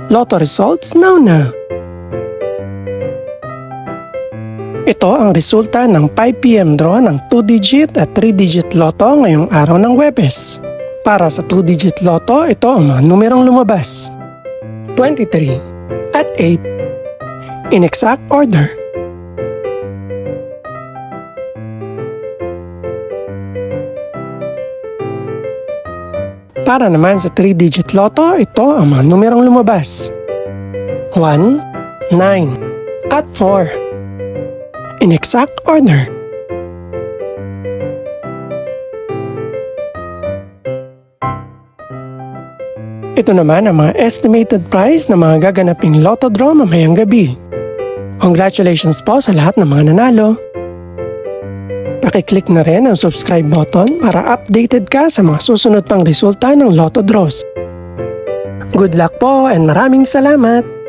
Lotto results now. Ito ang resulta ng 5 PM draw ng 2-digit at 3-digit lotto ngayong araw ng Huwebes. Para sa 2-digit lotto, ito ang mga numerong lumabas. 23 at 8 in exact order. Para naman sa 3-digit lotto, ito ang mga numerong lumabas. 1, 9 at 4 in exact order. Ito naman ang mga estimated price ng mga gaganaping lotto draw mamayang gabi. Congratulations po sa lahat ng mga nanalo. Pakiclick na rin ang subscribe button para updated ka sa mga susunod pang resulta ng lotto draws. Good luck po and maraming salamat!